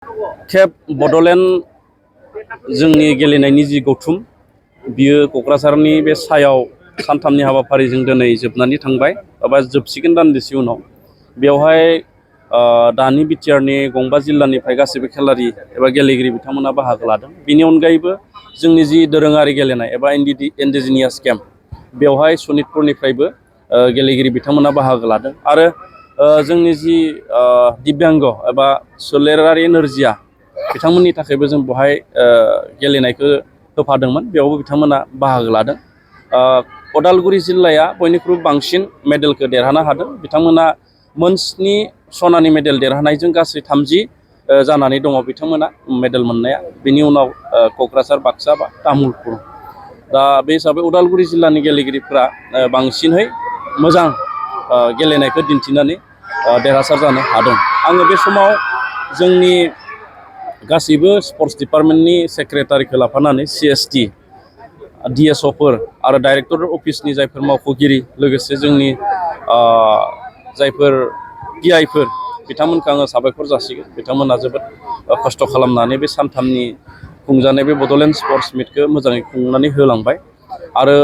खेब बड'लेण्ड जोंनि गेलेनायनि जि गौथुम बियो क'क्राझारनि बे सायाव सानथामनि हाबाफारिजों दिनै जोबनानै थांबाय एबा जोबसिगोन दान्दिसे उनाव बेवहाय दानि बिटिआरनि गंबा जिल्लानिफ्राय गासैबो खेलारि एबा गेलेगिरि बिथांमोना बाहागो लादों। बिनि अनगायैबो जोंनि जि दोरोङारि गेलेनाय एबा इन्डिजिनियास गेम बेवहाय सनितपुरनिफ्रायबो गेलेगिरि बिथांमोना बाहागो लादों आरो जोंनि जि दिव्यांग एबा सोलेरारि नोरजिया बिथांमोननि थाखायबो जों बेवहाय गेलेनायखौ होफादोंमोन। बेयावबो बिथांमोना बाहागो लादों। उदालगुरि जिल्लाया बयनिख्रुइबो बांसिन मेडेलखौ देरहानो हादों। बिथांमोना मोन 7 सनानि मेडेल देरहानायजों गासै 30 जानानै दङ बिथांमोना मेडेल मोननाया। बिनि उनाव क'क्राझार, बाक्सा बा तामुलपुर। दा बे हिसाबै उदालगुरि जिल्लानि गेलेगिरिफ्रा बांसिनहै मोजां गेलेनायखौ दिन्थिनानै देरहासार जानो हादों। आङो बे समाव जोंनि गासैबो स्पर्ट्स डिपार्टमेन्टनि सेक्रेटारिखौ लाफानानै CST, DSOफोर आरो डाइरेक्टर अफिसनि जायफोर मावख'गिरि लोगोसे जोंनि जायफोर PIफोर बिथांमोनखौ आङो साबायखर जासिगोन। बिथांमोना जोबोद खस्थ' खालामनानै बे सानथामनि खुंजानाय बे बड'लेण्ड स्पर्ट्स मिटखौ मोजाङै खुंनानै होलांबाय आरो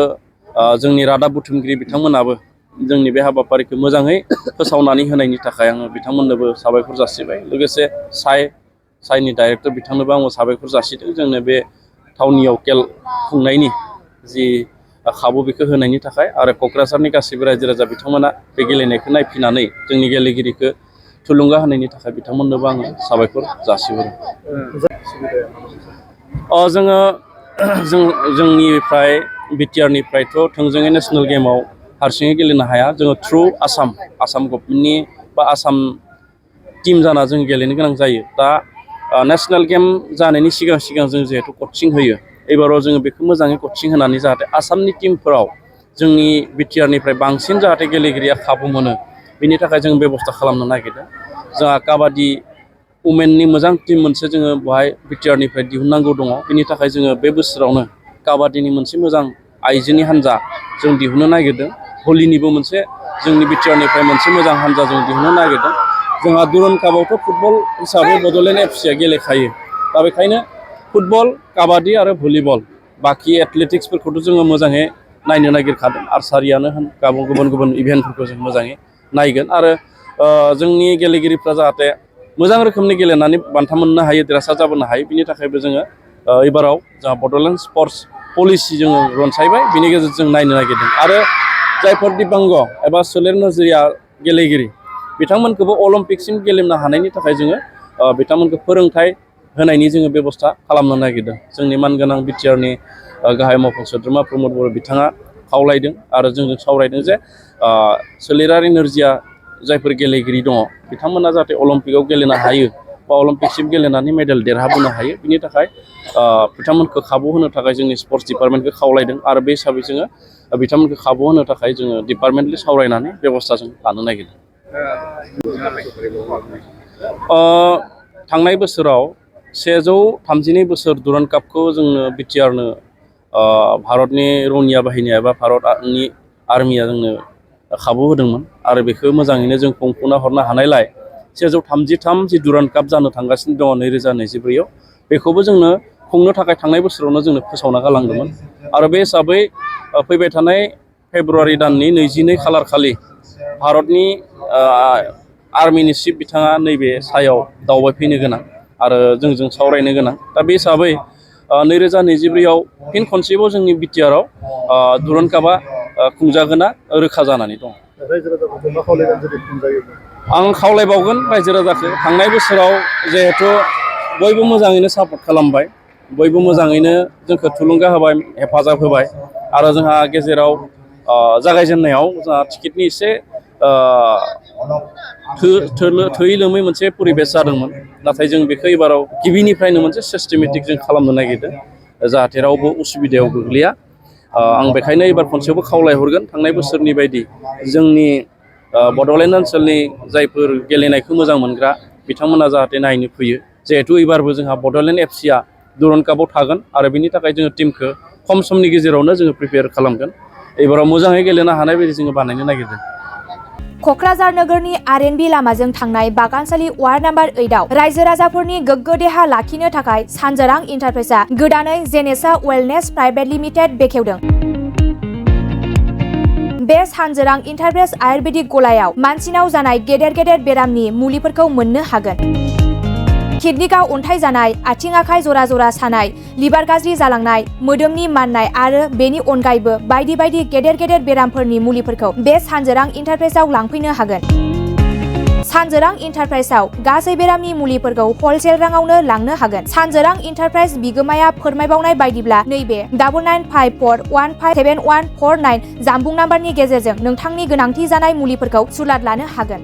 जोंनि रादाब बुथुमगिरि बिथांमोनाबो जोंनि बे हाबाफारिखौ मोजाङै फोसावनानै होनायनि थाखाय आङो बिथांमोननोबो साबायखर जासिबाय। लोगोसे साइनि डाइरेक्टर बिथांनोबो आङो साबायखर जासिदों जोंनो बे थावनियाव खेल खुंनायनि जि खाबु बेखौ होनायनि थाखाय आरो क'क्राझारनि गासैबो रायजो राजा बिथांमोना बे गेलेनायखौ नायफैनानै जोंनि गेलेगिरिखौ थुलुंगा होनायनि थाखाय बिथांमोननोबो आङो साबायखर जासिहरो। जोंनिफ्राय बिटिआरनिफ्रायथ' थोंजोङै नेसनेल गेमाव हारसिङै गेलेनो हाया। जोङो थ्रु आसाम गभर्नमेन्टनि बा आसाम टिम जाना जों गेलेनो गोनां जायो। दा नेसनेल गेम जानायनि सिगां जों जिहेतु कचिं होयो, एबाराव जोङो बेखौ मोजाङै कचिं होनानै जाहाथे आसामनि टिमफोराव जोंनि बिटिआरनिफ्राय बांसिन जाहाथे गेलेगिरिया खाबु मोनो बिनि थाखाय जों बेबस्था खालामनो नागिरदों। जोंहा काबादि वुमेननि मोजां टिम मोनसे जोङो बेवहाय बिटिआरनिफ्राय दिहुननांगौ दङ। बिनि थाखाय जोङो बे बोसोरावनो काबादिनि मोनसे मोजां आइजोनि हान्जा जों दिहुननो नागिरदों। भलिनिबो मोनसे जोंनि बिटिआरनिफ्राय मोनसे मोजां हान्जा जों दिहुननो नागिरदों। जोंहा दुरन कापआवथ' फुटबल हिसाबै बड'लेण्ड FCआ गेलेखायो। दा बेखायनो फुटबल, काबादि आरो भलिबल बाखि एथलेटिक्सफोरखौथ' जोङो मोजाङै नायनो नागिरखादों। आर्सारियानो होन गुबुन इभेन्टफोरखौ जों मोजाङै नायगोन आरो जोंनि गेलेगिरिफ्रा जाहाथे मोजां रोखोमनि गेलेनानै बान्था मोननो हायो, देरहासार जाबोनो हायो। बिनि थाखायबो जोङो एबाराव जोंहा बड'लेण्ड स्पर्ट्स पलिसि जोङो रनसायबाय। बिनि गेजेरजों नायनो नागिरदों आरो जायफोर दिब्यांग एबा सोलेर नोरजिया गेलेगिरि बिथांमोनखौबो अलिम्पिकसिम गेलेनो हानायनि थाखाय जोङो बिथांमोनखौ फोरोंथाइ होनायनि जोङो बेबस्था खालामनो नागिरदों। जोंनि मानगोनां बिटिआरनि गाहाय मावफुं सोद्रोमा प्रमद बर' बिथाङा खावलायदों आरो जोंजों सावरायदों जे सोलेरारि नोरजिया जायफोर गेलेगिरि दङ बिथांमोना जाहाथे अलिम्पिकआव गेलेनो हायो बा अलिम्पिकसिम गेलेनानै मेडेल देरहाबोनो हायो। बिनि थाखाय बिथांमोनखौ खाबु होनो थाखाय जोंनि स्पर्ट्स डिपार्टमेन्टखौ खावलायदों आरो बे हिसाबै जोङो बिथांमोनखौ खाबु होनो थाखाय जोङो डिपार्टमेन्टलि सावरायनानै बेबस्था जों लानो नागिरदों। थांनाय बोसोराव 132 बोसोर दुरान कापखौ जोंनो बिटिआरनो भारतनि रौनिया बाहिनी एबा भारतनि आर्मिया जोंनो खाबु होदोंमोन आरो बेखौ मोजाङैनो जों खुंफुंना हरनो हानायलाय 133 जि दुरान काप जानो थांगासिनो दङ 2024आव बेखौबो जोंनो खुंनो थाखाय थांनाय बोसोरावनो जोंनो फोसावना गालांदोंमोन आरो बे हिसाबै फैबाय थानाय फेब्रुवारि दाननि 22 खालार खालि भारतनि आर्मिनि चिफ बिथाङा नैबे सायाव दावबायफैनो गोनां आरो जोंजों सावरायनो गोनां। दा बे हिसाबै 2024आव फिन खनसेबाव जोंनि बिटिआरआव दुरान कापआ खुंजागोना रोखा जानानै दं। आं खावलायबावगोन रायजो राजाखौ थांनाय बोसोराव जिहेथु बयबो मोजाङैनो सापर्ट खालामबाय, बयबो मोजाङैनो जोंखौ थुलुंगा होबाय, हेफाजाब होबाय आरो जोंहा गेजेराव जागायजेननायाव जोंहा टिकेटनि एसे थोयै लोमै मोनसे परिबेस जादोंमोन। नाथाय जों बेखौ एबाराव गिबिनिफ्रायनो मोनसे सिस्टेमेटिक जों खालामनो नागिरदों जाहाथे रावबो उसुबिदायाव गोग्लैया। आं बेखायनो एबार खनसेयावबो खावलायहरगोन थांनाय बोसोरनि बायदि जोंनि बड'लेण्ड ओनसोलनि जायफोर गेलेनायखौ मोजां मोनग्रा बिथांमोना जाहाथे नायनो फैयो। जिहेथु एबारबो जोंहा बड'लेण्ड FCआ दुरान कापआव थागोन आरो बिनि थाखाय जोङो टिमखौ खम समनि गेजेरावनो जोङो प्रिपेयार खालामगोन। एबाराव मोजाङै गेलेनो हानाय बायदि जोङो बानायनो नागिरदों। क'क्राझार नोगोरनि R&B लामाजों थांनाय बागानसालि वार्ड नाम्बार 8 आव रायजो राजाफोरनि गोग्गो देहा लाखिनो थाखाय सानजोरां इन्टारप्राइजआ गोदानै जेनेसा वेलनेस प्राइभेट लिमिटेड बेखेवदों। बे सानजोरां इन्टारप्राइज आयुर्वेदिक गलायाव मानसिनाव जानाय गेदेर बेरामनि मुलिफोरखौ मोननो हागोन। किडनिकआव अन्थाइ जानाय, आथिं आखाइ जरा जरा सानाय, लिभार गाज्रि जालांनाय, मोदोमनि माननाय आरो बेनि अनगायैबो बायदि गेदेर बेरामफोरनि मुलिफोरखौ बे सानजोरां इन्टारप्राइजआव लांफैनो हागोन। सानजोरां इन्टारप्राइजआव गासै बेरामनि मुलिफोरखौ हलसेल राङावनो लांनो हागोन। सानजोरां इन्टारप्राइज बिगोमाया फोरमायबावनाय बायदिब्ला नैबे 9954157149 जानबुं नाम्बारनि गेजेरजों नोंथांनि गोनांथि जानाय मुलिफोरखौ सुलाद लानो हागोन।